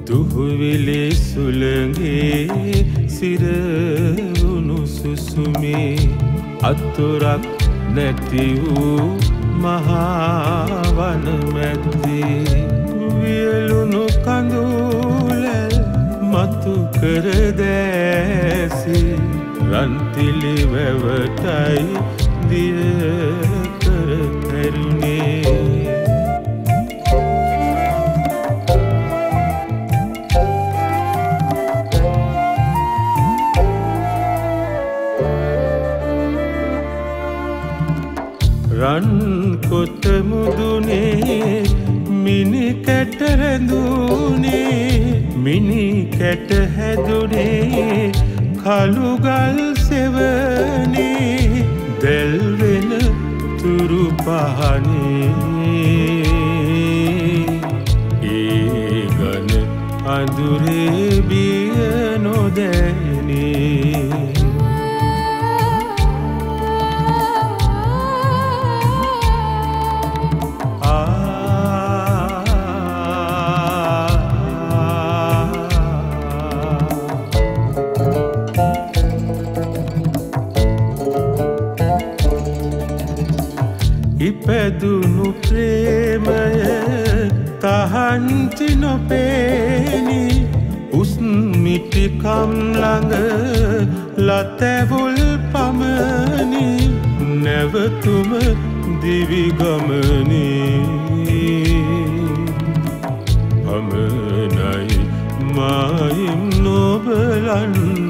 දුහුවිලි සුළඟේ සිරවුණු සුසුමේ අතුරක් නැති වූ මහා වන මැද්දේ වියලුණු කඳුල මතු කර දැසි රන්තිලි වැවටයි දිය කර තරුණේ රන් කොට මුදුනේ මිනි කැට රැඳුනේ මිනි කැට හැදුනේ කළු ගල් සෙවනේ දැල් වෙන තුරු පහනේ ඒ ගන අඳුරේ බිය නොදැනේ ඉපැදුණු ප්‍රේමය තහන්චි නොපේනි උස්මිටි කම් ළඟ ලතැවුල් පමණි නැවතුම දිවි ගමනේ පමණයි මායිම් නොබලන්නේ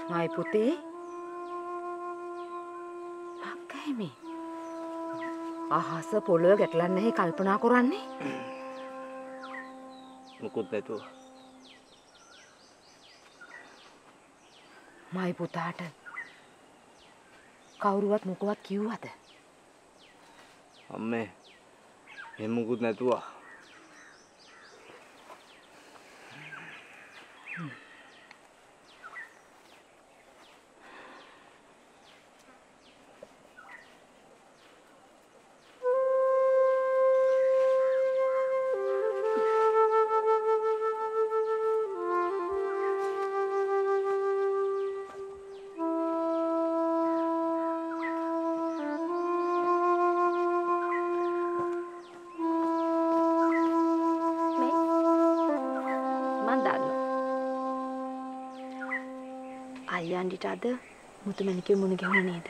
මයි පුතේ මක්කයි මේ අහස පොළොව ගැටලන්නේ නැහැ කල්පනා කරන්නේ මොකුත් නැතුව මයි පුතාට කවුරුවත් මොකවත් කිව්වද අම්මේ එහෙම මොකුත් නැතුව අයියන්ට අද මුතුමැණිකේ මුණ ගැහුණා නේද?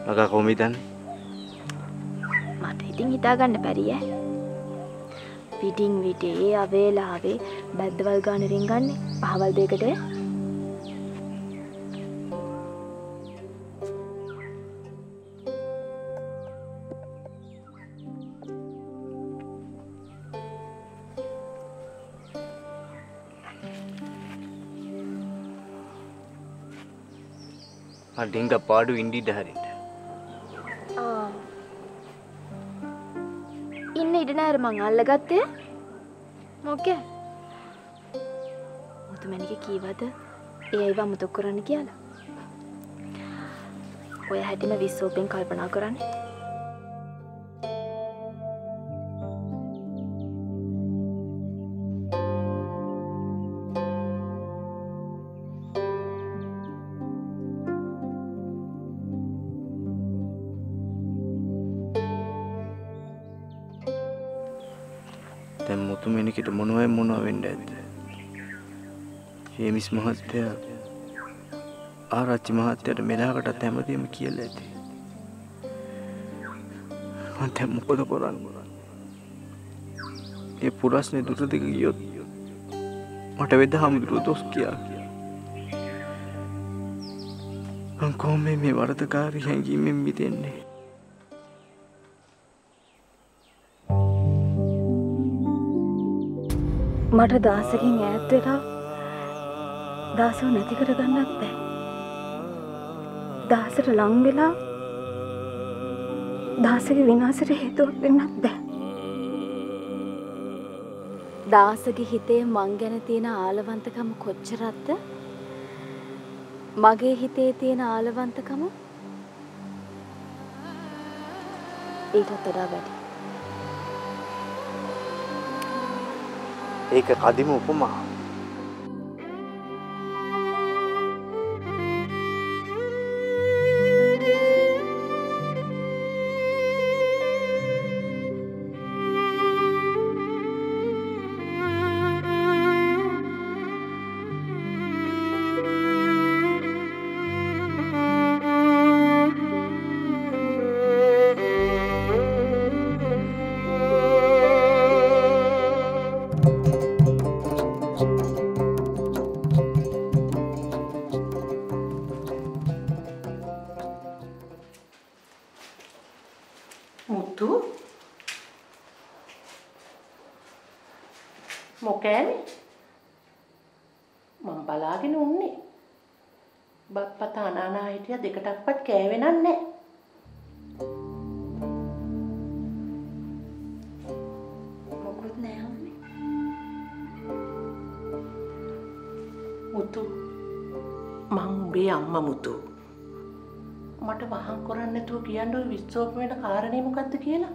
මගා කොහොමද හිතන්නේ? මට ඉතින් හිතා ගන්න බැරි ඈ. විඩින් විඩේ අවේලාවේ බැද්දවල් ගාන රින්ගන්නේ අහවල් දෙකට ඩිංග පාඩු ඉන්ඩිඩ හරිට ඉන්න ඉඩ නෑර මං අල්ලගත්තේ මොකේ මුතුමැණික කීවද ඒ අයව අමතක කරන්න කියලා ඔය හැටිම විශ්වෝපෙන් කල්පනා කරන්නේ දැන් මුතුමැණිකට මොනවා වෙන්න ඇද්ද? හේමිස් මහත්තයා ආරච්චි මහත්තයාට මෙලහකටත් හැමදේම කියලා ඇති. මම දැන් මොකද කරන්නේ? ඒ පුරස්නේ දුර දෙක ගියොත් මට වෙද්ද හමුදුරුවෝ දොස් කියා. මං කොහොම මේ වරදකාරී හැඟීමෙන් මිදෙන්නේ? මට දාසකින් ඈත් වෙලා දාසව නැති කරගන්නත් බෑ. දාසට ලං වෙලා දාසගේ විනාශයට හේතුවක් වෙන්නත් බෑ. දාසගේ හිතේ මං ගැන තියෙන ආලවන්තකම කොච්චරක්ද? මගේ හිතේ තියෙන ආලවන්තකම ඊටත් වඩා වැඩි. ඒක කදිම උපමා. මොකෑනේ මම බලාගෙන උන්නේ බත්පත අනානා හිටිය දෙකටක්වත් කෑවේ නෑ මොකුත් නෑ අම්මේ. මුතු මං උඹේ අම්මා මුතු මට වහං කරන්නේ නැතුව කියන්න ඔය විශ්වාස වෙන කාරණේ මොකද්ද කියලා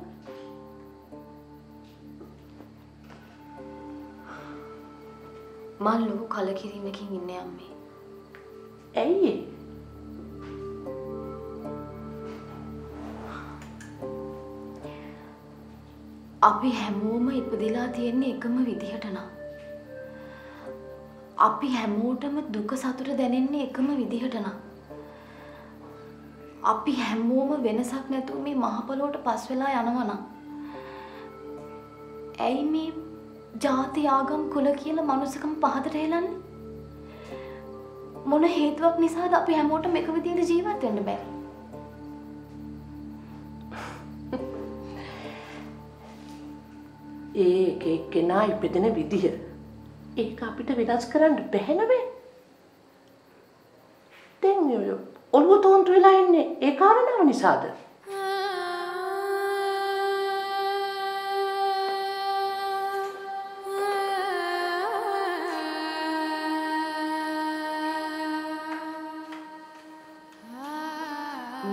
මං ලොකු කලකිරීමකින් ඉන්නේ අම්මේ. ඇයි අපි හැමෝම ඉපදිලා තියෙන්නේ එකම විදිහට නම්. අපි හැමෝටම දුක සතුට දැනෙන්නේ එකම විදිහට නම්. අපි හැමෝම වෙනසක් නැතුව මේ මහ පොළොවට පස් වෙලා යනවා නම්. ඇයි මේ ජාති ආගම් කුල කියලා මනුස්සකම පහතට හෙලන්නේ? මොන හේතුවක් නිසාද අපි හැමෝටම එක විදිහට ජීවත් වෙන්න බැරි? ඒක එක්කෙනා ඉපදෙන විදිහ ඒක අපිට වෙනස් කරන්න බැහැ නේද? දැන් ඔළුව තෝන්තු වෙලා ඉන්නේ ඒ කාරණාව නිසාද?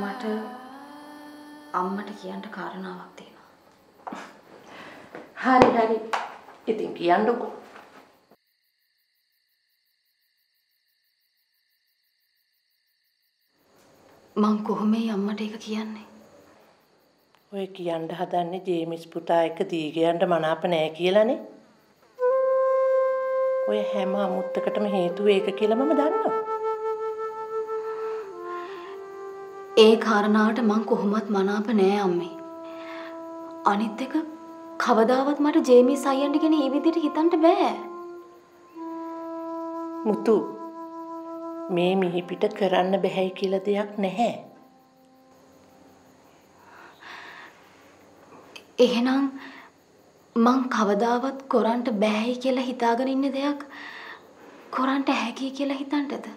මට අම්මට කියන්න කාරණාවක් තියෙනවා. හරි ඉතින් කියන්නකෝ. මං කොහොමයි අම්මට ඒක කියන්නේ? ඔය කියන්න හදන්නේ ජේමිස් පුතා එක දීගයන්ට මනාප නෑ කියලානේ. ඔය හැම අමුත්තකටම හේතුව ඒක කියලා මම දන්නවා. ඒ කාරණාවට මං කොහොමත් මනාප නෑ අම්මේ. අනිත් එක කවදාවත් මට ජේමිස් අයියන්ට ගැන මේ විදිහට හිතන්න බෑ. මුතු මේ මිහි පිට කරන්න බැහැයි කියලා දෙයක් නැහැ. එහෙනම් මං කවදාවත් කොරන්ට බෑයි කියලා හිතාගෙන ඉන්න දෙයක් කොරන්ට හැකි කියලා හිතන්නද?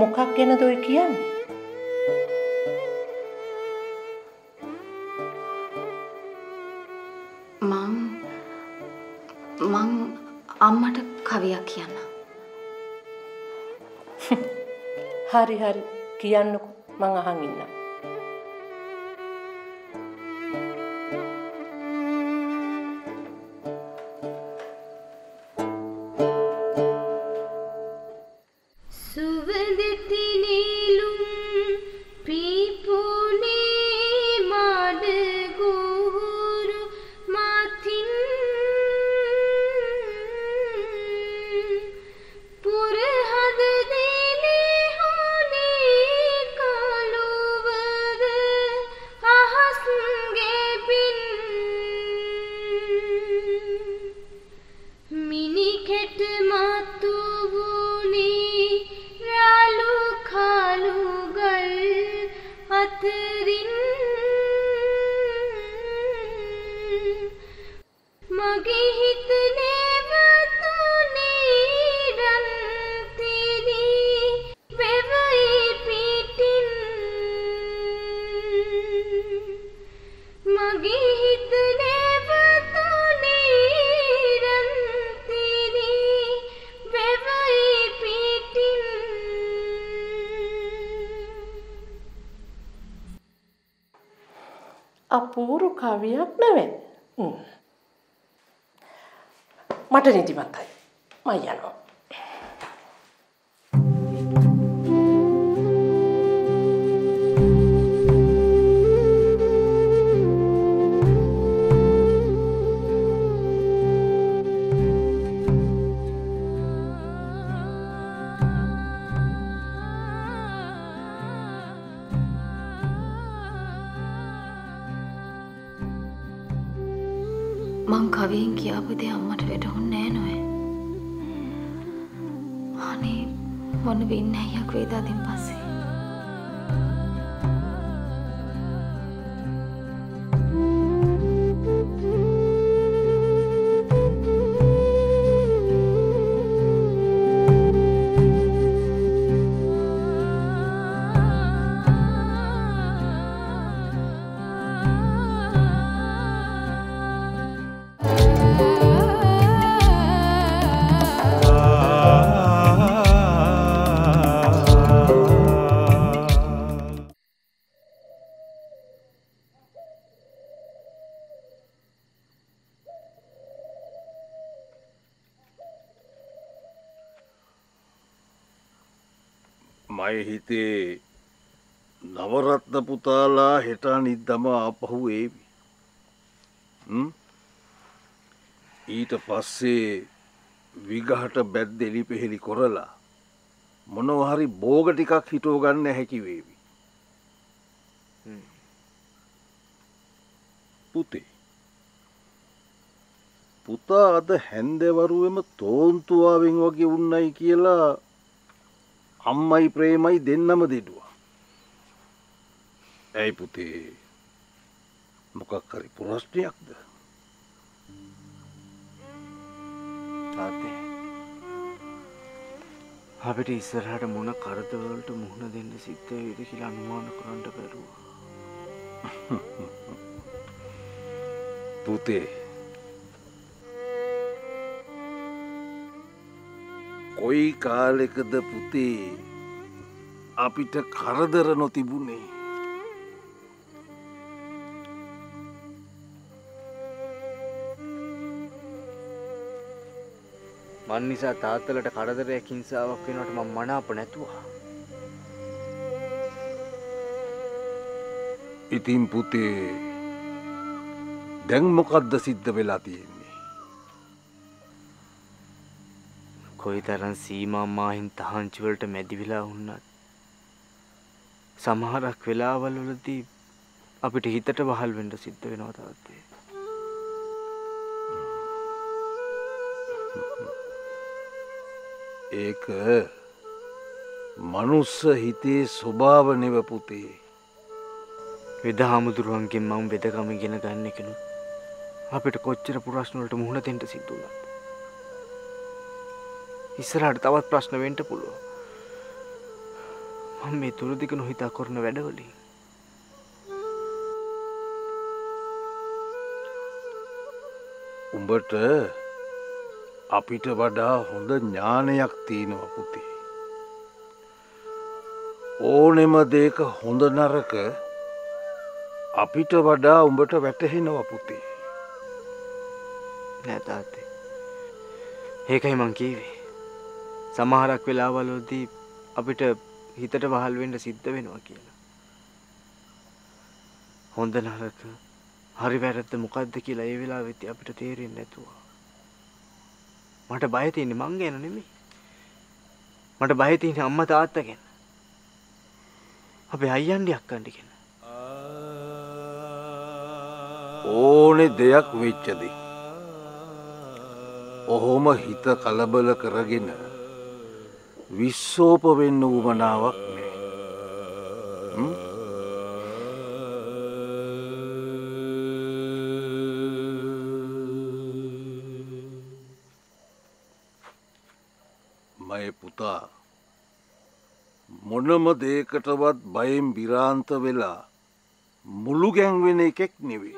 මොකක් ගැනද ඔය කියන්නේ? මං අම්මට කවියක් කියන්න. හරි කියන්නකෝ මං අහන් ඉන්නම්. අපූරු කවියක් නෙවෙයි. මට නිදිමතයි. මම යනවා. මං කවියෙන් කියාපු දේ අම්මට වැටහුන්නේ නෑ නෝයි. අනේ මොන වෙන්නේයක් වේද අදින් පස්සේ. මයි හිතේ නවරත්න පුතාලා හෙට අනිද්දාම ආපහු ඒවි. ඊට පස්සේ විගහට බැද්දෙලි පෙහෙලි කරලා මොනවා හරි භෝග ටිකක් හිටව ගන්න හැකි වේවි. පුතා අද හැන්දවරුවෙම තෝන්තුවාවෙන් වගේ උන්නයි කියලා අම්මයි ප්‍රේමයි දෙන්නම දෙඩුවා. ඇයි පුතේ මොකක් හරි ප්‍රශ්නයක්ද? තාත්තේ අපිට ඉස්සරහට මොන කරදරවලට මුහුණ දෙන්න සිද්ධ වෙයිද කියලා අනුමාන කරන්න බැරුවා. පුතේ කොයි කාලෙකද පුතේ අපිට කරදර නොතිබුණේ? මන් නිසා තාත්තලට කරදරයක් හිංසාවක් වෙනවට මම මනාප නැතුවා. ඉතින් පුතේ දැන් මොකද්ද සිද්ධ වෙලා තියෙන්නේ? කොයිතරම් සීමා මාහින් තහංචි වලට මැදි වෙලා වුණත් සමහරක් වෙලාවල් වලදී අපිට හිතට වහල් වෙන්න සිද්ධ වෙනවා තාත්තේ. ඒක මනුස්ස හිතේ ස්වභාව නෙව පුතේ. වෙද හාමුදුරුවන්ගෙන් මම වෙදකම ඉගෙන ගන්න එකනු අපිට කොච්චර ප්‍රශ්න වලට මුහුණ දෙන්න සිද්ධ වුණාද? ඉස්සරහට තවත් ප්‍රශ්න වෙන්න පුළුවන්. මම මේ තුරුදික නොහිතා කරන වැඩවලින් උඹට අපිට වඩා හොඳ ඥානයක් තියෙනවා පුතේ. ඕනෙම දෙයක හොඳ නරක අපිට වඩා උඹට වැටහෙනවා පුතේ. නෑ තාත්තේ. ඒකයි මං කිව්වේ. සමහරක් වෙලාවලදී අපිට හිතට වහල් වෙන්න සිද්ධ වෙනවා කියලා. හොඳ නරක හරි වැරද්ද මොකද්ද කියලා ඒ වෙලාවෙත් අපිට තේරෙන්නේ නැතුව. මට බය තියෙන්නේ මං ගැන නෙමෙයි. මට බය තියෙන්නේ අම්මා තාත්තා ගැන. අපේ අයියන්ඩි අක්කන්ඩි ගැන. ඕනේ දෙයක් වෙච්චද ඔහොම හිත කලබල කරගෙන විශ්සෝප වෙන්න උවමනාවක් නෑ. මගේ පුතා මොනම දෙයකටවත් බයෙන් විරාන්ත වෙලා මුළු ගැන්වෙන එකෙක් නෙවෙයි.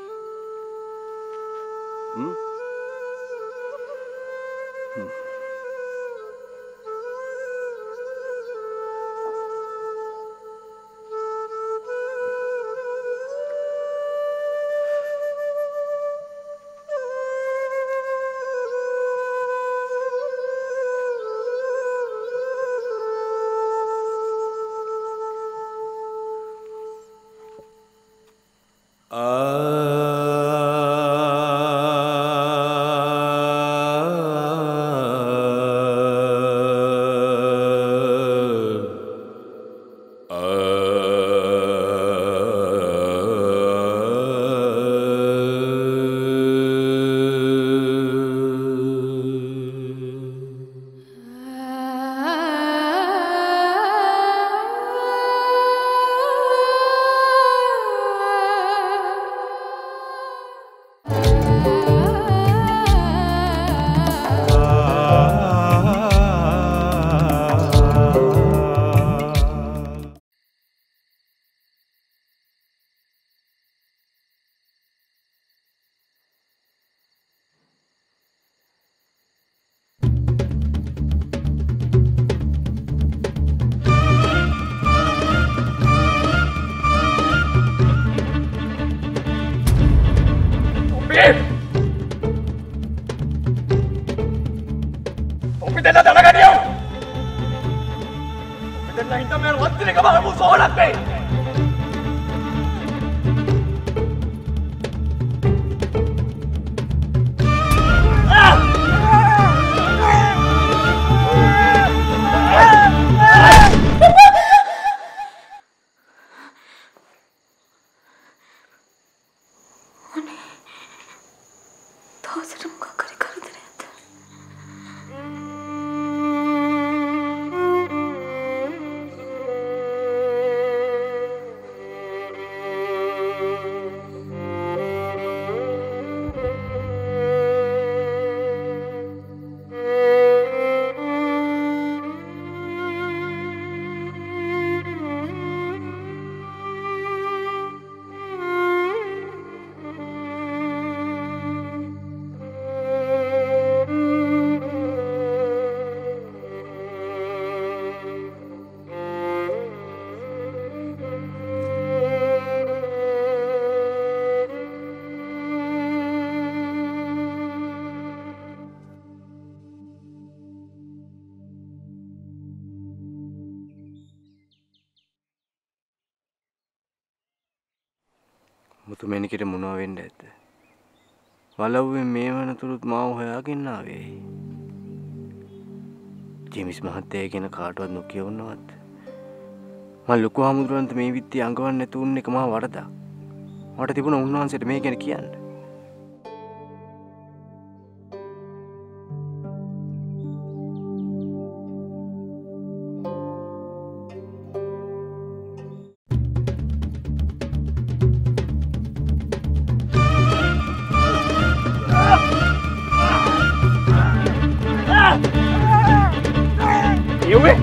මුතුමැණිකට මොනවා වෙන්න ඇද්ද? වලව්වෙන් මේ වනතුරුත් මාව හොයාගෙන ආවේ. ජේමිස් මහත්තයා කියන කාටවත් නොකියවන්නවත්. මම ලොකු හමුදුරන්ට මේ විත්ති අඟවන්න නැතු උන් එක මහා වරදක්. මට තිබුණ උන්වහන්සේට මේ ගැන කියන්න. යුවේ